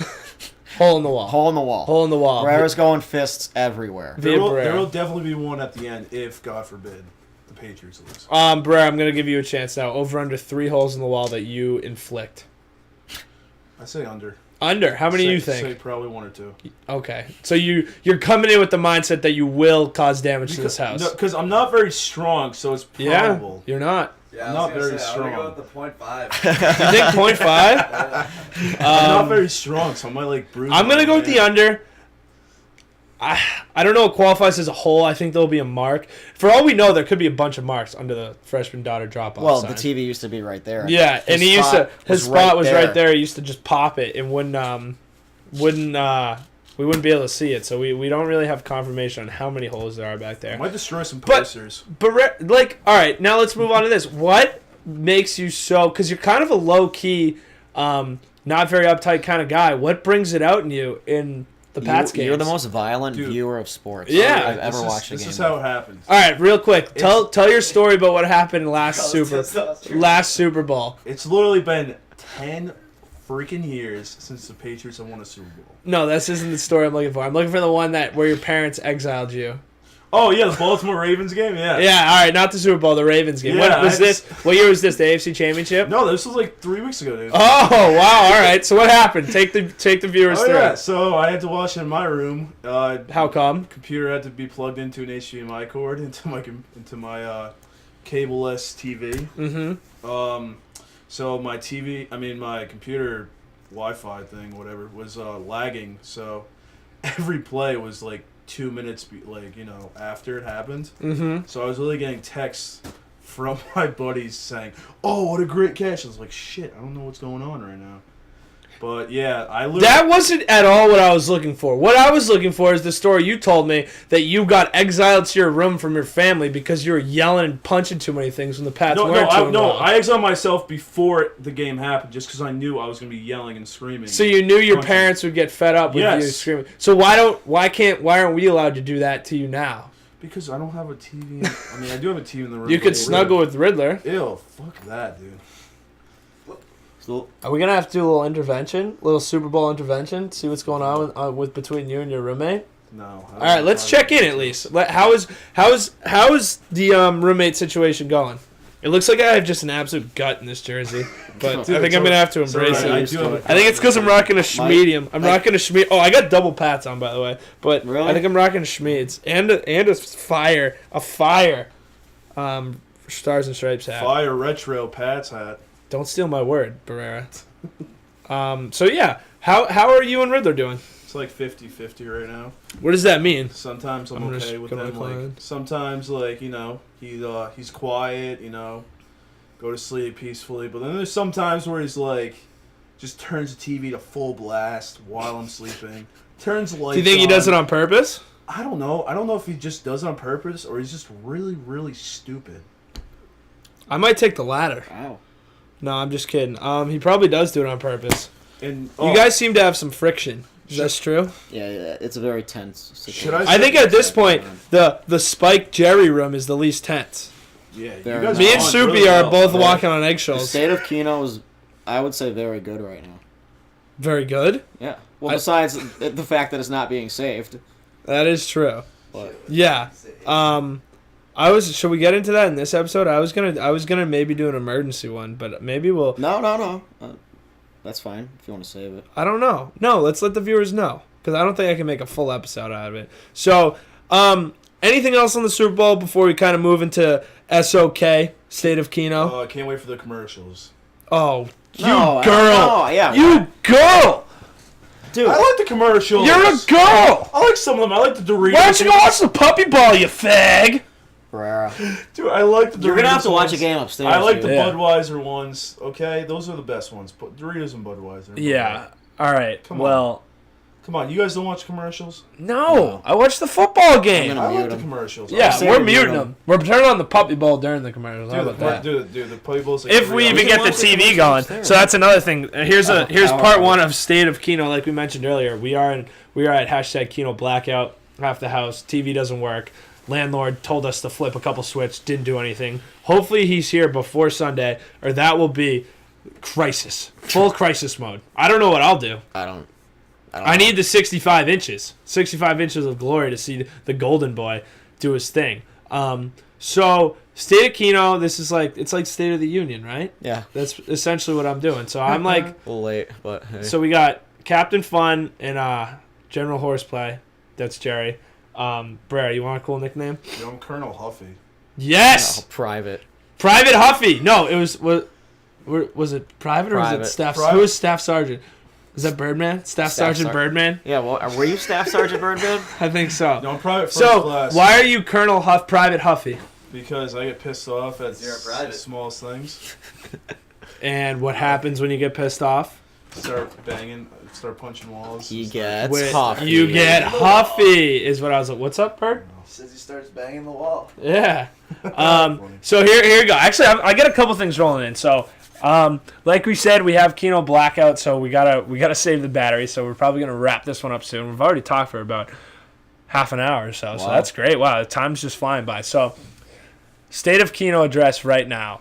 Hole in the wall. hole in the wall. Hole in the wall. Barreira's going fists everywhere. Via There Barreira. will definitely be one at the end if, God forbid, the Patriots lose. Barreira, I'm gonna give you a chance now. Over under 3 holes in the wall that you inflict. I say under. Under. How many do you Say think? probably 1 or 2. Okay. So you're coming in with the mindset that you will cause damage to this house. Because I'm not very strong, so it's probable. You're not. Yeah, I'm not very I'm strong. gonna go with the 0.5. You think 0.5? I'm not very strong, so I might like bruise. I'm gonna my go with the hand. under. I don't know what qualifies as a hole. I think there'll be a mark. For all we know, there could be a bunch of marks under the freshman daughter drop off. Well, sign. the TV used to be right there. Yeah, and he used to. His was right spot was there. right there. He used to just pop it and wouldn't we wouldn't be able to see it. So we don't really have confirmation on how many holes there are back I there. might destroy some But- posters. But like, all right, now let's move on to this. What makes you so? Because you're kind of a low key, not very uptight kind of guy. What brings it out in you in the Pats games? You're the most violent Dude. viewer of sports Yeah. I've ever This is- watched a game. This is how it happens. All right, real quick, tell your story about what happened last Super Bowl. It's literally been 10 freaking years since the Patriots have won a Super Bowl. No, this isn't the story I'm looking for. I'm looking for the one where your parents exiled you. Oh, yeah, the Baltimore Ravens game? Yeah. Yeah, all right, not the Super Bowl, the Ravens game. Yeah, What was this? What year was this? The AFC Championship? No, this was like 3 weeks ago, dude. Oh, wow, all right. So what happened? Take the viewers Oh, through yeah. it. So I had to watch it in my room. How come? Computer had to be plugged into an HDMI cord into my cable-less TV. Mm-hmm. So my my computer Wi-Fi thing, whatever, was lagging. So every play was like 2 minutes, after it happened. Mm-hmm. So I was really getting texts from my buddies saying, "Oh, what a great catch!" I was like, "Shit, I don't know what's going on right now." But yeah, I literally. That wasn't at all what I was looking for. What I was looking for is the story you told me that you got exiled to your room from your family because you were yelling and punching too many things when the Pats weren't too involved. I exiled myself before the game happened just because I knew I was going to be yelling and screaming. So you knew your parents would get fed up with you screaming. So why aren't we allowed to do that to you now? Because I don't have a TV. I mean, I do have a TV in the room. You could snuggle with Riddler. Ew, fuck that, dude. Are we gonna have to do a little intervention, little Super Bowl intervention, see what's going on with between you and your roommate? No. All right, let's check in at least. How is the roommate situation going? It looks like I have just an absolute gut in this jersey, but Dude, I think I'm gonna have to embrace it. I think it's because I'm rocking a Schmedium. I'm rocking a Schmied. Oh, I got double Pats on, by the way, but really? I think I'm rocking a Schmieds and a fire Stars and Stripes hat. Fire retro Pats hat. Don't steal my word, Barreira. So yeah, how are you and Riddler doing? It's like 50-50 right now. What does that mean? Sometimes I'm I'm okay just with gonna him. decline. Like sometimes, like he's quiet. Go to sleep peacefully. But then there's sometimes where he's like, just turns the TV to full blast while I'm sleeping. Turns lights. Do you think he does it on purpose? I don't know. I don't know if he just does it on purpose or he's just really, really stupid. I might take the latter. Wow. No, I'm just kidding. He probably does do it on purpose. And You guys seem to have some friction. Is that true? Yeah, it's a very tense situation. Should I I think at this point, the Spike Jerry room is the least tense. Yeah, you Very guys Me are and on Soupy really are well. both Yeah. walking on The eggshells. State of Keno is, I would say, very good right now. Very good. Yeah. Well, besides the fact that it's not being saved. That is true. But Yeah. Should we get into that in this episode? I was gonna maybe do an emergency one, but maybe we'll. no. That's fine if you want to save it. I don't know. No, let's let the viewers know because I don't think I can make a full episode out of it. So, anything else on the Super Bowl before we kind of move into SOK, State of Keno? I can't wait for the commercials. Oh, you No, girl! no, yeah. You girl! Dude, I like the commercials. You're a girl! I like some of them. I like the Doritos. Why don't you go watch the puppy ball, you fag? Barreira. Dude, I like the Doritos. You're going to have to watch a ones. game upstairs. I like the dude. Yeah. Budweiser ones. Okay, those are the best ones. Doritos and Budweiser. Yeah. All right. Come on. Well, Come on, you guys don't watch commercials? no. I watched the football game. I'm gonna I mute like the them. commercials. Yeah, say we're we mute muting 'em. them. We're turning on the puppy bowl during the commercials. How Dude, about that? the play bowls. If we even get the TV going, so that's another thing. Here's part one of State of Keno, like we mentioned earlier. We are at hashtag Keno blackout. Half the house, TV doesn't work. Landlord told us to flip a couple switch, didn't do anything. Hopefully he's here before Sunday, or that will be crisis, full crisis mode. I don't know what I'll do. I don't I need the 65 inches of glory to see the golden boy do his thing. So State of Keno, it's like State of the Union, right? Yeah. That's essentially what I'm doing. So I'm like, A little late, but hey. so we got Captain Fun and General Horseplay. That's Jerry. Barreira, you want a cool nickname? Young Colonel Huffy. Yes, Oh, private. Private Huffy. No, it was it private or was it Private. staff? Private. Who was Staff Sergeant? Was that Birdman? Staff Sergeant Birdman? Yeah, well, were you Staff Sergeant Birdman? I think so. No, I'm private first So class. why are you Private Huffy? Because I get pissed off at You're a private. smallest things. And what happens when you get pissed off? Start banging, start punching walls. He gets Wait, Huffy. you get Huffy, is what I was like. What's up, Bird? Says he starts banging the wall. Yeah. So here you go. Actually, I got a couple things rolling in. So, like we said, we have Keno blackout, so we gotta save the battery. So we're probably gonna wrap this one up soon. We've already talked for about half an hour or so. So Wow. that's great. Wow, the time's just flying by. So, State of Keno address right now.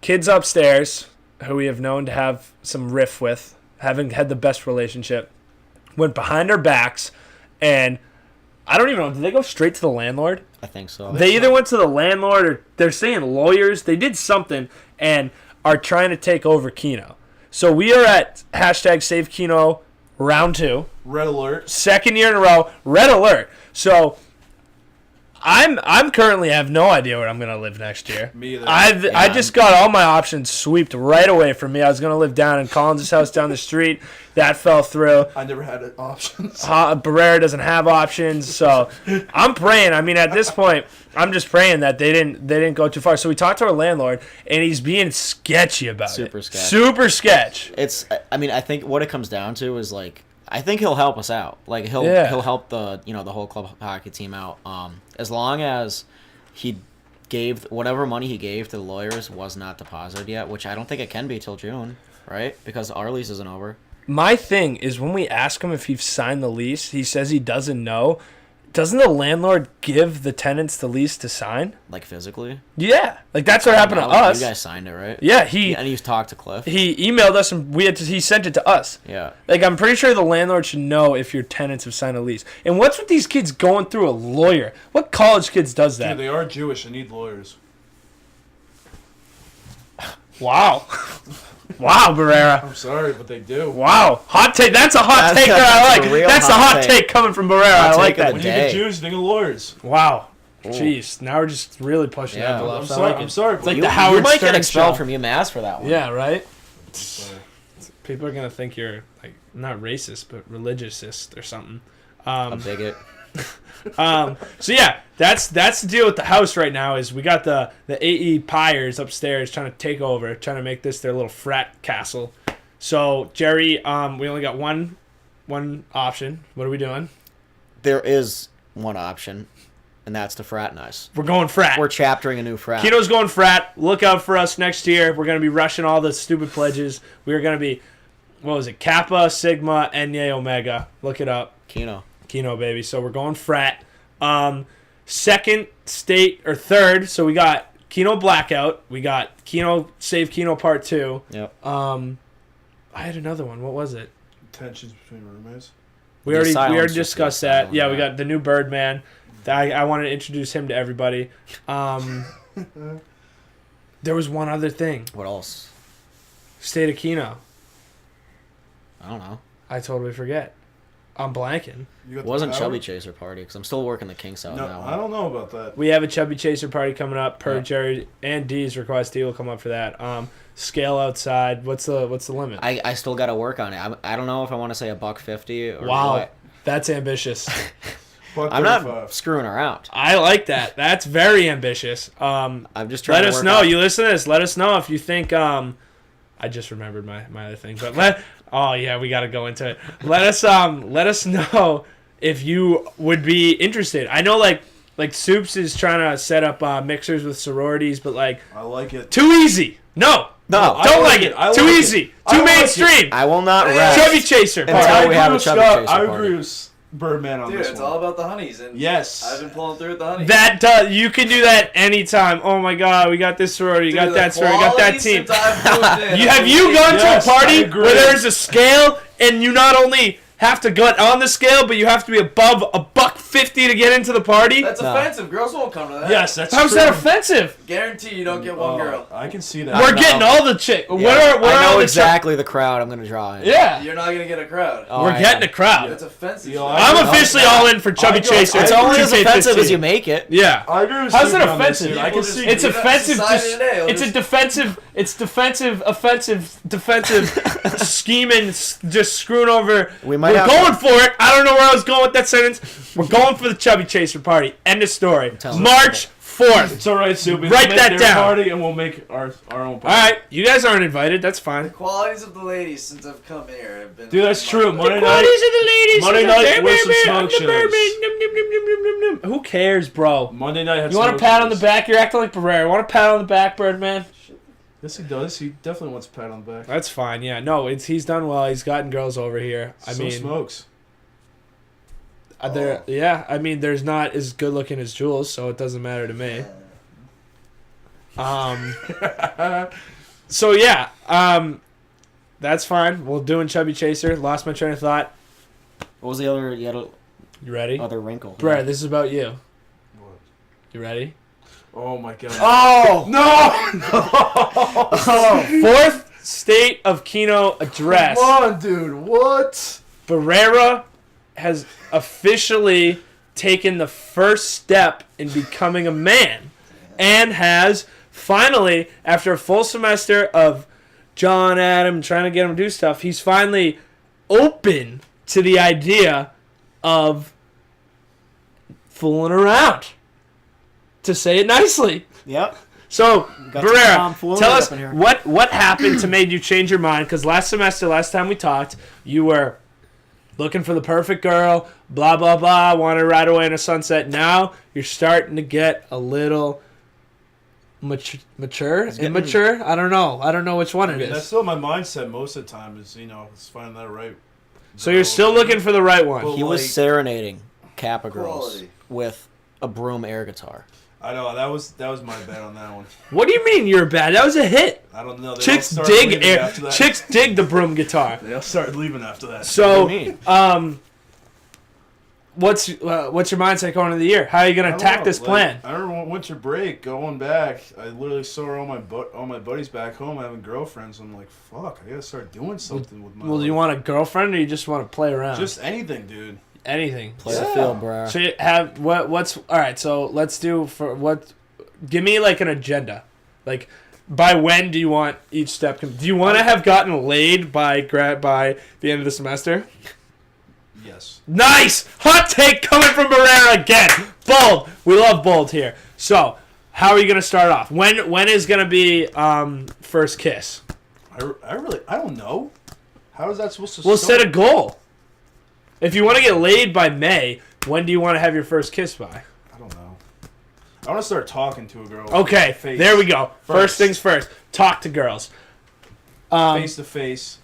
Kids upstairs who we have known to have some riff with, having had the best relationship, went behind our backs, and I don't even know. Did they go straight to the landlord? I think so. They either went to the landlord or they're saying lawyers. They did something and are trying to take over Keno. So we are at hashtag Save Keno round 2. Red alert. Second year in a row. Red alert. So I'm currently have no idea where I'm gonna live next year. Me either. I just got all my options swept right away from me. I was gonna live down in Collins' house down the street. That fell through. I never had options. Barreira doesn't have options, so I'm praying. I mean, at this point, I'm just praying that they didn't go too far. So we talked to our landlord, and he's being sketchy about Super it. sketch. Super sketch. It's. I mean, I think what it comes down to is like. I think he'll help us out. Like he'll help the the whole club hockey team out. As long as he gave whatever money he gave to the lawyers was not deposited yet, which I don't think it can be till June, right? Because our lease isn't over. My thing is when we ask him if he's signed the lease, he says he doesn't know. Doesn't the landlord give the tenants the lease to sign? Like physically. Yeah, like that's what happened to us. You guys signed it, right? Yeah, and he's talked to Cliff. He emailed us and he sent it to us. Yeah. Like I'm pretty sure the landlord should know if your tenants have signed a lease. And what's with these kids going through a lawyer? What college kids does that? Dude, they are Jewish. They need lawyers. Wow. Wow, Barreira. I'm sorry, but they do. Wow. Hot take. That's a hot take that I That's a like. real That's a hot hot take. take coming from Barreira. I Hot like take of that. When the you get day. Jews, think of lawyers. Wow. Jeez. Now we're just really pushing Yeah. envelopes. I'm sorry. I like I'm it. sorry. It's like You, the Howard you might Stern get expelled show. from UMass for that one. Yeah, right? Sorry. People are going to think you're, like, not racist, but religiousist or something. A bigot. So yeah, that's the deal with the house right now. Is we got the AE Pyres upstairs trying to take over, trying to make this their little frat castle. So Jerry, we only got one option. What are we doing? There is one option, and that's to fraternize. We're going frat. We're chaptering a new frat. Keno's going frat. Look out for us next year. We're gonna be rushing all the stupid pledges. We're gonna be, what was it? Kappa, Sigma, Enya, Omega. Look it up. Keno. Keno, baby. So we're going frat. Second, state, or third. So we got Keno Blackout. We got Keno Save Keno Part 2. Yep. I had another one. What was it? Tensions between roommates. We The already Asylum's discussed just the that. asylum, Yeah, we yeah. got the new Birdman. I wanted to introduce him to everybody. There was one other thing. What else? State of Keno. I don't know. I totally forget. I'm blanking. You got It the wasn't power? Chubby Chaser party because I'm still working the kinks out No, now. I don't know about that. We have a Chubby Chaser party coming up per Yeah. Jerry and D's request. D will come up for that. Scale outside. What's the limit? I still got to work on it. I don't know if I want to say $150 or Wow, what. that's ambitious. Buck I'm not 35. screwing around. I like that. That's very ambitious. I'm just trying Let to us work know. on- You listen to this. Let us know if you think. I just remembered my other thing, but oh yeah, we got to go into it. Let us know if you would be interested. I know like Soups is trying to set up mixers with sororities, but like I like it. too easy. No, No, don't like like it. it. I Too like it. easy. I Too like it. mainstream. I will not rest. Chubby Chaser. Until party. we have a Chubby Scott. Chaser I party. agree with Birdman on Dude, this it's one. all about the honeys, and Yes. I've been pulling through with the honeys. That does. You can do that anytime. Oh my God, we got this sorority. You Dude, got the that sorority. You got that quality team. since I've moved in, Have you gone Yes, to a I party agree. where there's a scale and you not only have to get on the scale, but you have to be above $1.50 to get into the party? That's No. offensive. Girls won't come to that. Yes, that's How's true. that offensive? Guarantee you don't get one girl. I can see that. We're know. getting all the chicks. Yeah, What are I all know the exactly the crowd I'm going to draw in. Yeah, You're not gonna get a crowd. Oh, we're I getting know. a crowd. It's offensive. Yo, shit. I'm officially all in for Chubby I go- Chaser. It's only as 2K15. offensive as you make it. Yeah. I agree with How's Steve it on this, offensive? dude. I can People see. just- It's You're not offensive. society today. It'll It's a just- defensive. It's defensive scheming. Just screwing over. We might We're have going to- for it. I don't know where I was going with that sentence. We're going for the Chubby Chaser party. End of story. telling March 4th. It's all right, Sue. Write Make that their down. Party and we'll make our own party. All right, you guys aren't invited. That's fine. The qualities of the ladies since I've come here have been. Dude, that's true. Monday Qualities night. of the ladies. Monday She's up night there, with some baby. smoke I'm the shows. mermaid. Num, num, num, num, num, num, num. Who cares, bro? Monday night had You want a smoke pat on the shows. back? You're acting like Barreira. Want a pat on the back, Birdman? Yes, he does. He definitely wants a pat on the back. That's fine. Yeah, no, he's done well. He's gotten girls over here. I So mean, smokes. yeah. I mean, there's not as good looking as Jules, so it doesn't matter to me. So yeah, that's fine. We're doing Chubby Chaser. Lost my train of thought. What was the other, You ready? other wrinkle? Brad, this is about you. What? You ready? Oh my god. Oh! No! Fourth State of Keno address. Come on, dude. What? Barreira has officially taken the first step in becoming a man and has finally, after a full semester of John Adam trying to get him to do stuff, he's finally open to the idea of fooling around, to say it nicely. Yep. So, Got some Barreira, tomfoolery tell up us in here. what happened to made you change your mind? Because last time we talked, you were looking for the perfect girl, blah, blah, blah, wanted to ride away in a sunset. Now you're starting to get a little mature? Immature? I don't know. I don't know which one it That's is. still my mindset most of the time is, is finding that right. So you're still looking for the right one. Well, He was like- serenading Kappa girls Quality. with a broom air guitar. I know, that was my bet on that one. What do you mean you're bad? That was a hit. I don't know. They all Chicks started dig leaving air. after that. Chicks dig the broom guitar. They all started leaving after that. So, What do you mean? what's your mindset going into the year? How are you going I to don't attack know, this plan? I remember winter break going back. I literally saw all my buddies back home having girlfriends. I'm like, fuck, I gotta start doing something with my Well, do you life. want a girlfriend or you just want to play around? Just anything, dude. anything. Play the Yeah. field, bro. So you have what's all right? So let's do for what? Give me like an agenda. Like by when do you want each step? Do you want to have gotten laid by the end of the semester? Yes. Nice hot take coming from Barreira again. Bold. We love bold here. So how are you gonna start off? When is gonna be first kiss? I don't know. How is that supposed to We'll start? set a goal. If you want to get laid by May, when do you want to have your first kiss by? I don't know. I want to start talking to a girl. Okay, Face. there we go. First First. things first. Talk to girls. Face to face.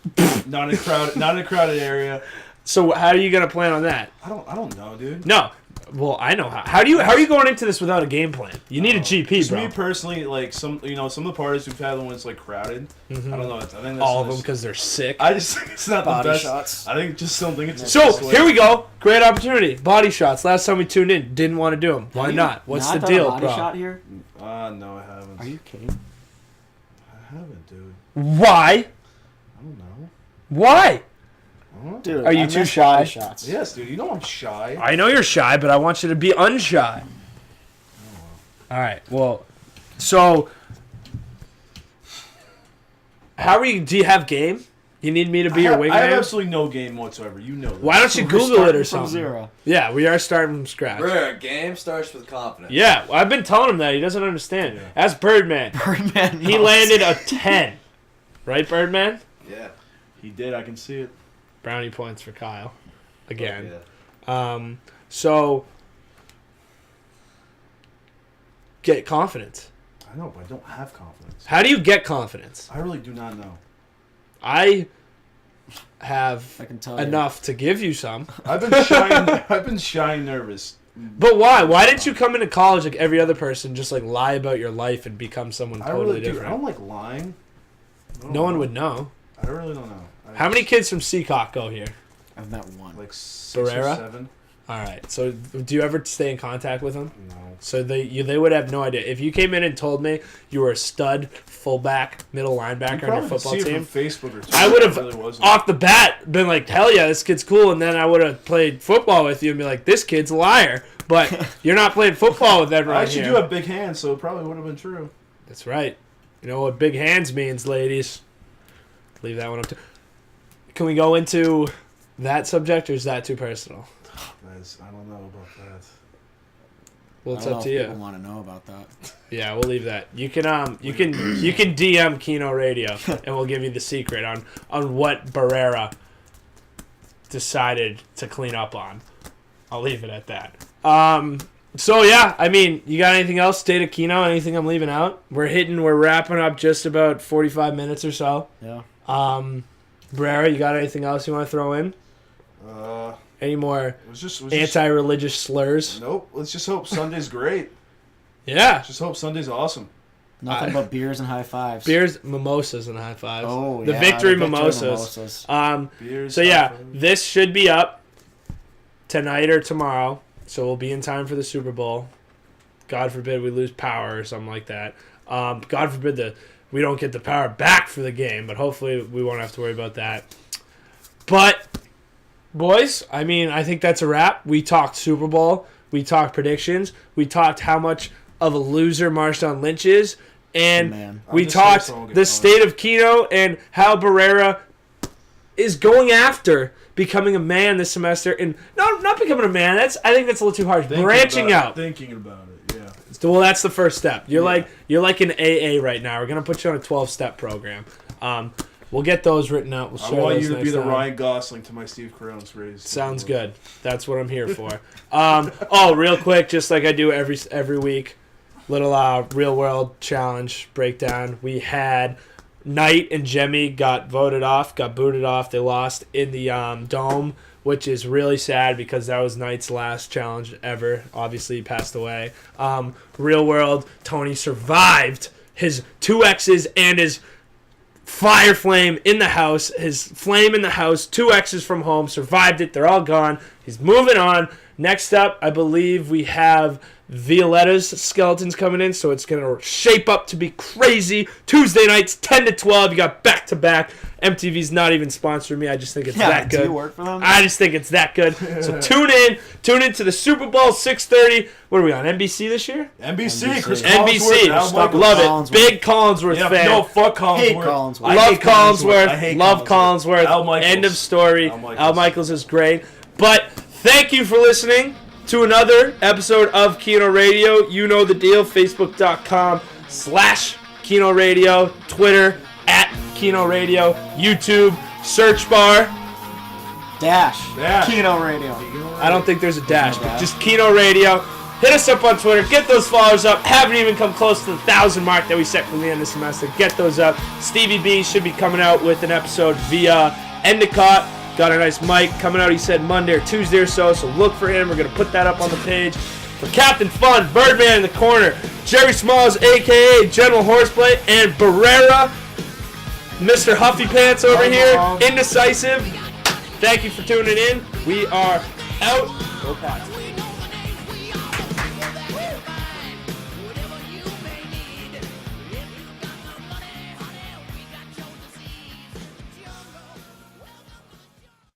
Not in a crowded area. So how are you gonna plan on that? I don't know, dude. No. Well, I know how. How are you going into this without a game plan? You need a GP, Just bro. me personally, like some of the parties we've had when it's like crowded. I don't know. I think that's All of them because they're sick. I just think it's not Body the best. shots. I think just don't think it's the So best way. here we go. Great opportunity. Body shots. Last time we tuned in, didn't want to do them. Why not? What's the deal, body bro? shot here? No, I haven't. Are you kidding? I haven't, dude. Why? I don't know. Why? Dude, Are you I too missed shy? body Shots. Yes, dude. You know I'm shy. I know you're shy, but I want you to be unshy. All right. Well, so how are you? Do you have game? You need me to be your I have wingman? absolutely no game whatsoever. You know that. Why don't you We're Google it starting or from something? zero. Yeah, we are starting from scratch. Rare game starts with confidence. Yeah, I've been telling him that. He doesn't understand. That's Birdman. Birdman He knows. landed a 10. Right, Birdman? Yeah. He did. I can see it. Brownie points for Kyle. Again. Yeah. So, get confidence. I know, but I don't have confidence. How do you get confidence? I really do not know. I have I can tell you. enough to give you some. I've been shy. I've been shy and nervous. But why? Why didn't you come into college like every other person, just like lie about your life and become someone I totally really do. I different? don't like lying. I don't No one know. would know. I really don't know. How many kids from Seacock go here? I've met one. Like 6 Barreira? or 7. All right. So do you ever stay in contact with them? No. So they would have no idea. If you came in and told me you were a stud, fullback, middle linebacker on your football see it team, from Facebook or Twitter. I would have It really wasn't. off the bat been like, hell yeah, this kid's cool. And then I would have played football with you and be like, this kid's a liar. But you're not playing football with I everyone actually here. do have big hands, so it probably would have been true. That's right. You know what big hands means, ladies. Leave that one up to... Can we go into that subject, or is that too personal? I don't know about that. Well, it's I don't up know to if you. people want to know about that. Yeah, we'll leave that. You can DM Keno Radio, and we'll give you the secret on what Barreira decided to clean up on. I'll leave it at that. So yeah, I mean, you got anything else? State of Keno? Anything I'm leaving out? We're wrapping up just about 45 minutes or so. Yeah. Barreira, you got anything else you want to throw in? Any more It was just anti-religious slurs? Nope. Let's just hope Sunday's great. Yeah. Just hope Sunday's awesome. Nothing but beers and high fives. Beers, mimosas, and high fives. Oh, the yeah. victory the mimosas. Beers. So yeah, hot dogs. this should be up tonight or tomorrow. So we'll be in time for the Super Bowl. God forbid we lose power or something like that. God forbid we don't get the power back for the game, but hopefully we won't have to worry about that. But boys, I mean, I think that's a wrap. We talked Super Bowl. We talked predictions. We talked how much of a loser Marshawn Lynch is. And Man. we I'm just talked saying someone the gets state of Keno and how Barreira is going after becoming a man this semester. And no, not becoming a man. I think that's a little too harsh. Branching out. Thinking about it, yeah. Well, that's the first step. You're like an AA right now. We're gonna put you on a 12-step program. We'll get those written out. We'll I share want those you to next be the time. Ryan Gosling to my Steve Carell's raise. Sounds good. That's what I'm here for. Real quick, just like I do every week, little real world challenge breakdown. We had Knight and Jemmy got booted off. They lost in the Dome, which is really sad because that was Knight's last challenge ever. Obviously, he passed away. Real world, Tony survived his 2 X's and his fire flame in the house, his flame in the house, 2 X's from home, survived it. They're all gone. He's moving on. Next up, I believe we have Violetta's skeletons coming in, so it's going to shape up to be crazy. Tuesday nights, 10 to 12. You got back-to-back. MTV's not even sponsoring me. I just think it's that good. Do you work for them? I just think it's that good. So tune in to the Super Bowl 6:30. What are we on, NBC this year? NBC, Chris NBC. Collinsworth, Al Michaels. Love it. Collinsworth. Big Collinsworth Yeah, fan. no, fuck Collinsworth. Hate Collinsworth. I Love hate Collinsworth. I hate Love Collinsworth. Al Michaels. End of story. Al Michaels. Al Michaels is great. But thank you for listening to another episode of Keno Radio. You know the deal. Facebook.com/Keno Radio. Twitter @Keno Radio. YouTube. Search bar. Dash. Dash. Keno Radio. I don't think there's a dash, No but dash. just Keno Radio. Hit us up on Twitter. Get those followers up. Haven't even come close to the 1,000 mark that we set from the end of the semester. Get those up. Stevie B should be coming out with an episode via Endicott. Got a nice mic coming out, he said, Monday or Tuesday or so look for him. We're going to put that up on the page. For Captain Fun, Birdman in the corner, Jerry Smalls, a.k.a. General Horseplay, and Barreira, Mr. Huffy Pants over here, indecisive. Thank you for tuning in. We are out. Go Pats.